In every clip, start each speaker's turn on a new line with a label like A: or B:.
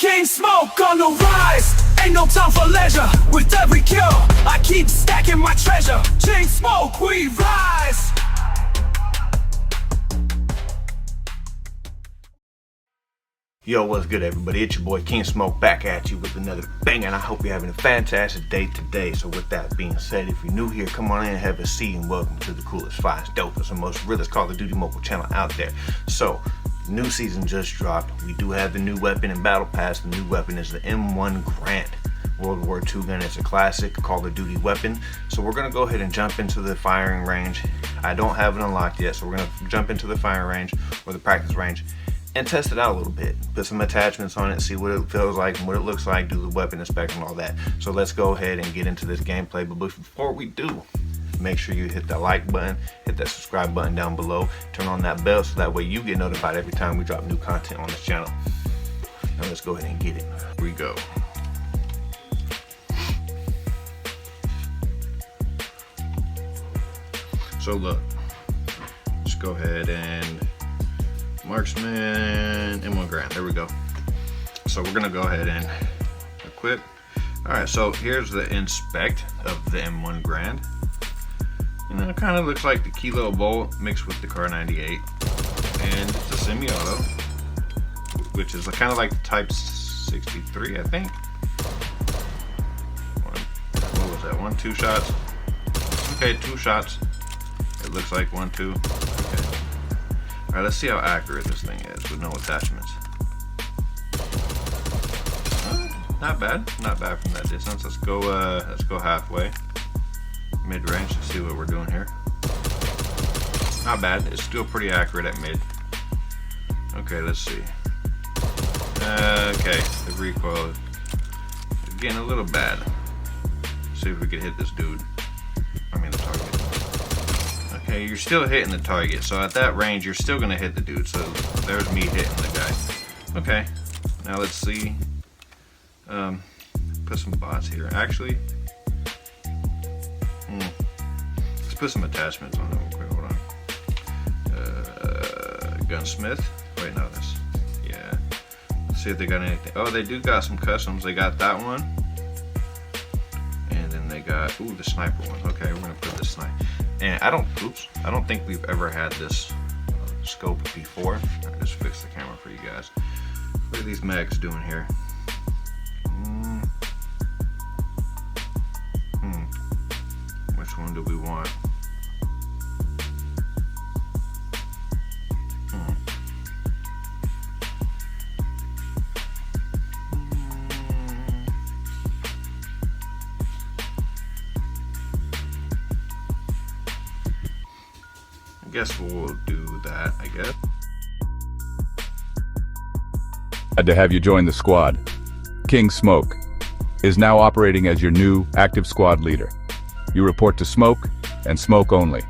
A: King Smoke on the rise. Ain't no time for leisure. With every kill, I keep stacking my treasure. King Smoke, we rise.
B: Yo, what's good everybody? It's your boy KINGSMOKE back at you with another bang, and I hope you're having a fantastic day today. So with that being said, if you're new here, come on in, have a seat, and welcome to the coolest, finest, dopest, and most realest Call of Duty mobile channel out there. So, new season just dropped. We do have the new weapon in Battle Pass. The new weapon is the M1 Grant World War II gun. It's a classic Call of Duty weapon. So we're going to go ahead and jump into the firing range. I don't have it unlocked yet, so we're going to jump into the firing range or the practice range and test it out a little bit, put some attachments on it, see what it feels like and what it looks like, do the weapon inspection and all that. So let's go ahead and get into this gameplay. But before we do, make sure you hit that like button, hit that subscribe button down below, turn on that bell so that way you get notified every time we drop new content on this channel. Now let's go ahead and get it. Here we go. So look, let's go ahead and marksman M1 Grant. There we go. So we're gonna go ahead and equip. All right, so here's the inspect of the M1 Grant. You know, it kind of looks like the Kilo Bolt mixed with the Car 98, and it's a semi-auto, which is kind of like the Type 63, I think. What was that? 1, 2 shots. Okay, 2 shots. It looks like 1, 2. Okay. All right, let's see how accurate this thing is with no attachments. Not bad from that distance. Let's go halfway, mid-range to see what we're doing here. Not bad. It's still pretty accurate at mid. Okay, let's see. Okay, the recoil is getting a little bad. Let's see if we can hit this dude. I mean the target. Okay, you're still hitting the target, so at that range you're still gonna hit the dude. So there's me hitting the guy. Okay, now let's see. Put some bots here. Actually, let's put some attachments on it real quick. Hold on. Gunsmith. Wait, no, this. Yeah. Let's see if they got anything. Oh, they do got some customs. They got that one, and then they got the sniper one. Okay, we're gonna put the sniper. And I don't think we've ever had this scope before. I'll just fix the camera for you guys. What are these mags doing here? Which one do we want? I guess we'll do that, I guess.
C: Glad to have you join the squad. KINGSMOKE is now operating as your new active squad leader. You report to smoke and smoke only.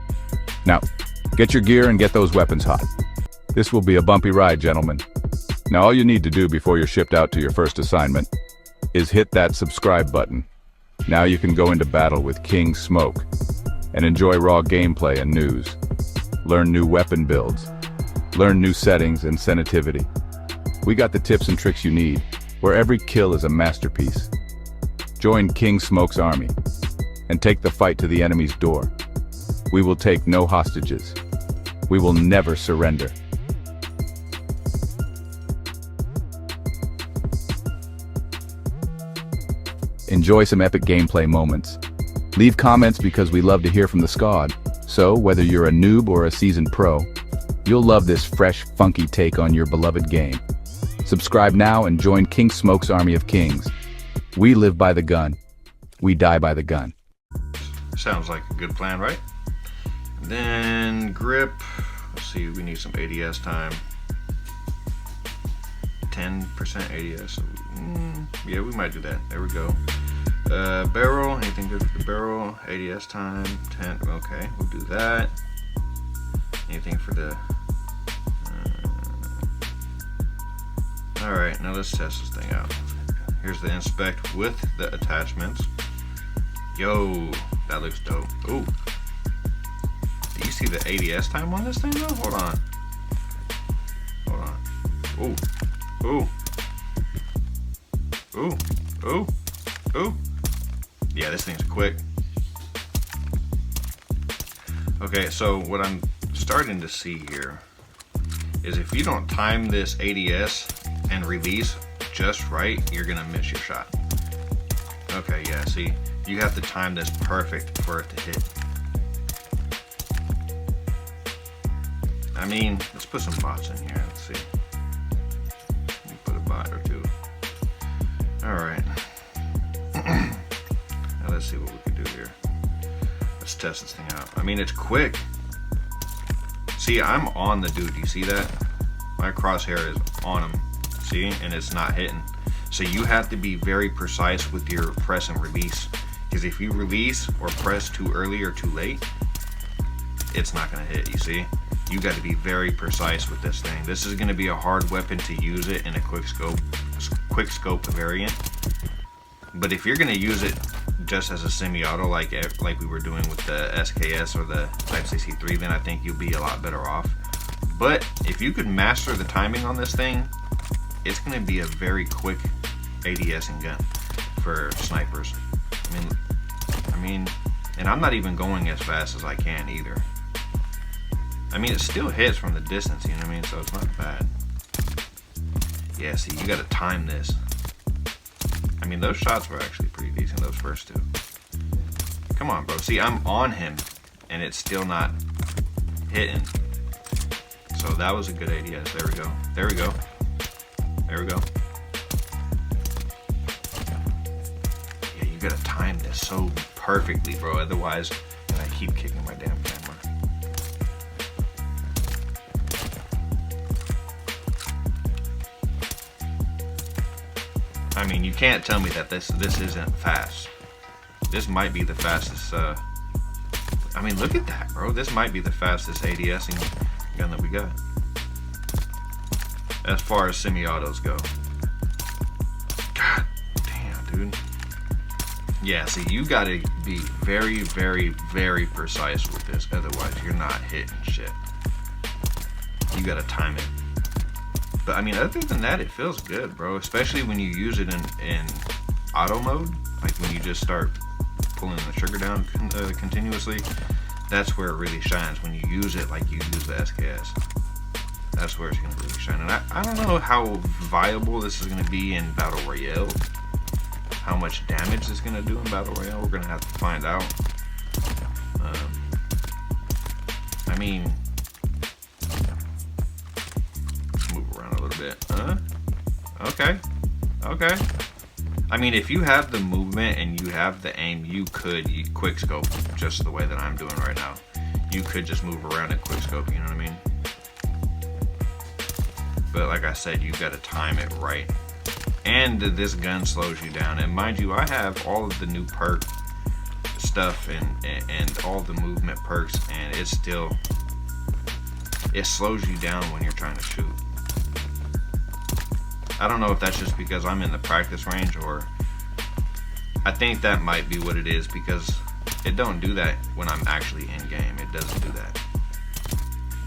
C: Now, get your gear and get those weapons hot. This will be a bumpy ride, gentlemen. Now all you need to do before you're shipped out to your first assignment is hit that subscribe button. Now you can go into battle with KINGSMOKE and enjoy raw gameplay and news. Learn new weapon builds. Learn new settings and sensitivity. We got the tips and tricks you need, where every kill is a masterpiece. Join KINGSMOKE's army and take the fight to the enemy's door. We will take no hostages. We will never surrender. Enjoy some epic gameplay moments. Leave comments because we love to hear from the squad. So, whether you're a noob or a seasoned pro, you'll love this fresh, funky take on your beloved game. Subscribe now and join KINGSMOKE's army of kings. We live by the gun. We die by the gun.
B: Sounds like a good plan, right? And then grip. Let's see, we need some ADS time. 10% ADS. Yeah, we might do that. There we go. Barrel, anything good for the barrel? ADS time, 10. Okay, we'll do that. Anything for the... Alright, now let's test this thing out. Here's the inspect with the attachments. Yo, that looks dope. Ooh. Do you see the ADS time on this thing though? Hold on. Hold on. Ooh. Ooh. Ooh, ooh, ooh. Yeah, this thing's quick. Okay, so what I'm starting to see here is if you don't time this ADS and release just right, you're gonna miss your shot. Okay, yeah, see, you have to time this perfect for it to hit. I mean, let's put some bots in here. Let's see. Let me put a bot or two. All right. Now let's see what we can do here. Let's test this thing out. I mean, it's quick. See, I'm on the dude. You see that? My crosshair is on him. See? And it's not hitting. So you have to be very precise with your press and release. Because if you release or press too early or too late, it's not going to hit. You see? You got to be very precise with this thing. This is going to be a hard weapon to use it in a quick scope variant. But if you're going to use it just as a semi-auto like we were doing with the SKS or the Type CC3, then I think you'll be a lot better off. But if you could master the timing on this thing, it's going to be a very quick ADSing gun for snipers. I mean, and I'm not even going as fast as I can either. I mean, it still hits from the distance, you know what I mean? So it's not bad. Yeah, see, you gotta time this. I mean, those shots were actually pretty decent, those first two. Come on, bro. See, I'm on him, and it's still not hitting. So that was a good ADS. There we go. There we go. There we go. Yeah, you gotta time this so perfectly, bro. Otherwise, and I keep kicking my damn camera. I mean, you can't tell me that this isn't fast. This might be the fastest. I mean, look at that, bro. This might be the fastest ADSing gun that we got, as far as semi-autos go. God damn, dude. Yeah, see, you gotta be very, very, very precise with this. Otherwise, you're not hitting shit. You gotta time it. But I mean, other than that, it feels good, bro. Especially when you use it in auto mode, like when you just start pulling the trigger down continuously. That's where it really shines. When you use it like you use the SKS, that's where it's gonna really shine. And I don't know how viable this is gonna be in Battle Royale. How much damage it's gonna do in Battle Royale, we're gonna have to find out. I mean, bit. Okay. Okay. I mean, if you have the movement and you have the aim, you could quick scope just the way that I'm doing right now. You could just move around and quick scope, you know what I mean? But like I said, you gotta time it right. And this gun slows you down. And mind you, I have all of the new perk stuff and all the movement perks, and it slows you down when you're trying to shoot. I don't know if that's just because I'm in the practice range, or I think that might be what it is, because it don't do that when I'm actually in game. It doesn't do that.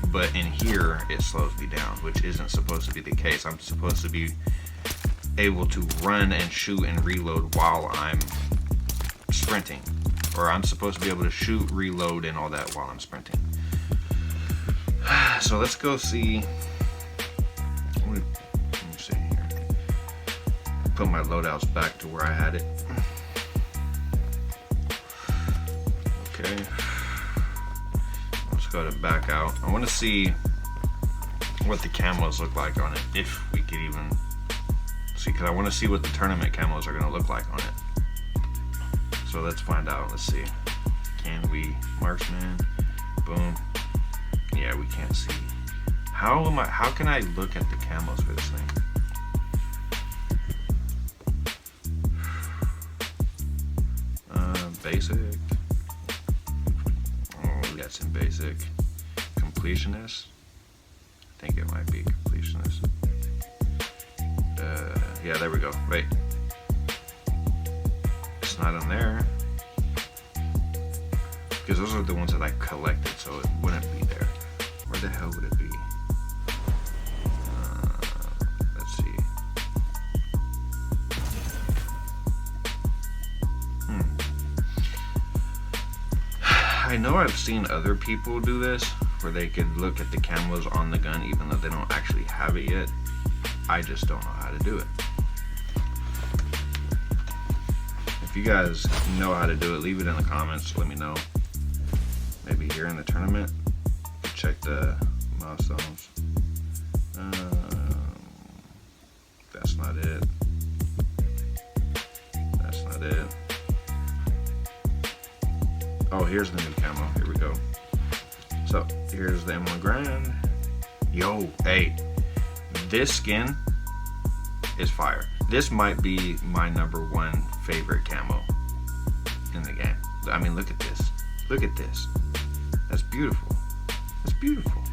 B: But in here, it slows me down, which isn't supposed to be the case. I'm supposed to be able to run and shoot and reload while I'm sprinting. Or I'm supposed to be able to shoot, reload, and all that while I'm sprinting. So let's go see. Put my loadouts back to where I had it. Okay. Let's go to back out. I want to see what the camos look like on it, if we could even see, because I want to see what the tournament camos are going to look like on it. So let's find out. Let's see. Can we marksman? Boom. Yeah, we can't see. How can I look at the camos for this thing? Basic. Oh, we got some basic. Completionist. I think it might be completionist. Yeah, there we go. Wait. It's not on there. Because those are the ones that I collected, so it wouldn't be there. Where the hell would it be? Let's see. I know I've seen other people do this where they could look at the camos on the gun even though they don't actually have it yet. I just don't know how to do it. If you guys know how to do it, leave it in the comments. Let me know. Maybe here in the tournament, check the milestones. That's not it. That's not it. Oh, here's the new camo. Here we go. So here's the M1 Grand. Yo, hey, this skin is fire. This might be my #1 favorite camo in the game. I mean, look at this. Look at this. That's beautiful. That's beautiful.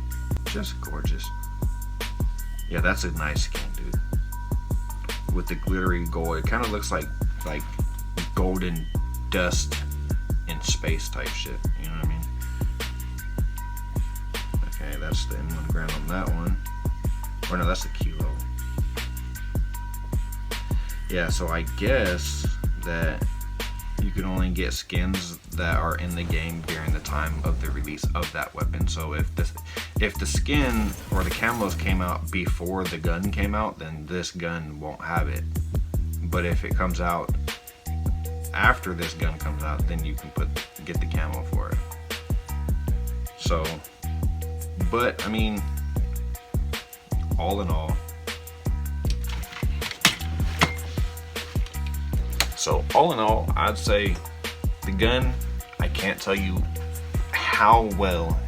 B: Just gorgeous. Yeah, that's a nice skin, dude. With the glittery gold, it kind of looks like golden dust in space type shit. You know what I mean? Okay, that's the M1 Grand on that one. Or no, that's the Kilo. Yeah, so I guess that you can only get skins that are in the game during the time of the release of that weapon. So if the skin or the camos came out before the gun came out, then this gun won't have it. But if it comes out after this gun comes out, then you can get the camo for it. So, but I mean, all in all, I'd say the gun, I can't tell you how well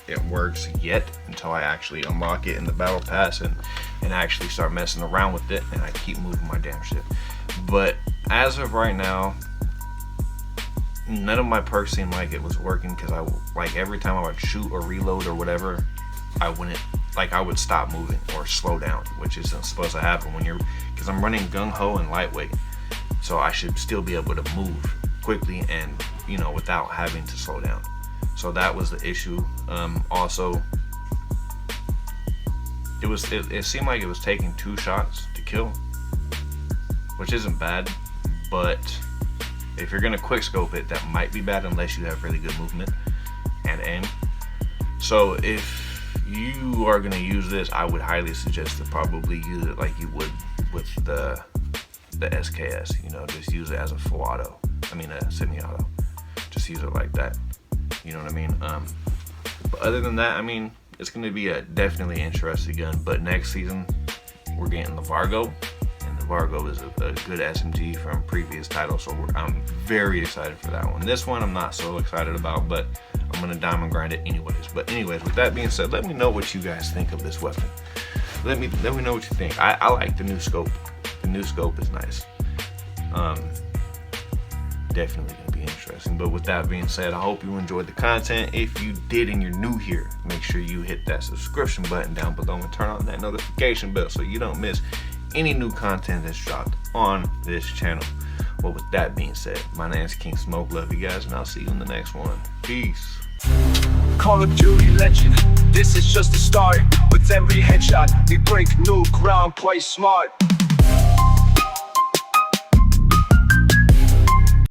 B: it works yet until I actually unlock it in the battle pass and actually start messing around with it, and I keep moving my damn shit. But as of right now, none of my perks seemed like it was working, because like every time I would shoot or reload or whatever, I would stop moving or slow down, which isn't supposed to happen because I'm running gung-ho and lightweight. So I should still be able to move quickly and, you know, without having to slow down. So that was the issue. Also, it seemed like it was taking 2 shots to kill, which isn't bad, but if you're gonna quick scope it, that might be bad unless you have really good movement and aim. So if you are gonna use this, I would highly suggest to probably use it like you would with the SKS, you know, just use it as a full auto. I mean a semi-auto. Just use it like that. You know what I mean? But other than that, I mean, it's gonna be a definitely interesting gun. But next season, we're getting the Vargo, and the Vargo is a good SMG from previous titles, so I'm very excited for that one. This one I'm not so excited about, but I'm gonna diamond grind it anyways. But anyways, with that being said, let me know what you guys think of this weapon. Let me know what you think. I like the new scope. The new scope is nice. Definitely gonna be interesting. But with that being said, I hope you enjoyed the content. If you did and you're new here, make sure you hit that subscription button down below and turn on that notification bell so you don't miss any new content that's dropped on this channel. Well, with that being said, my name is KINGSMOKE. Love you guys, and I'll see you in the next one. Peace.
A: Call of Duty legend, this is just the start. With every headshot, we break new ground, play smart.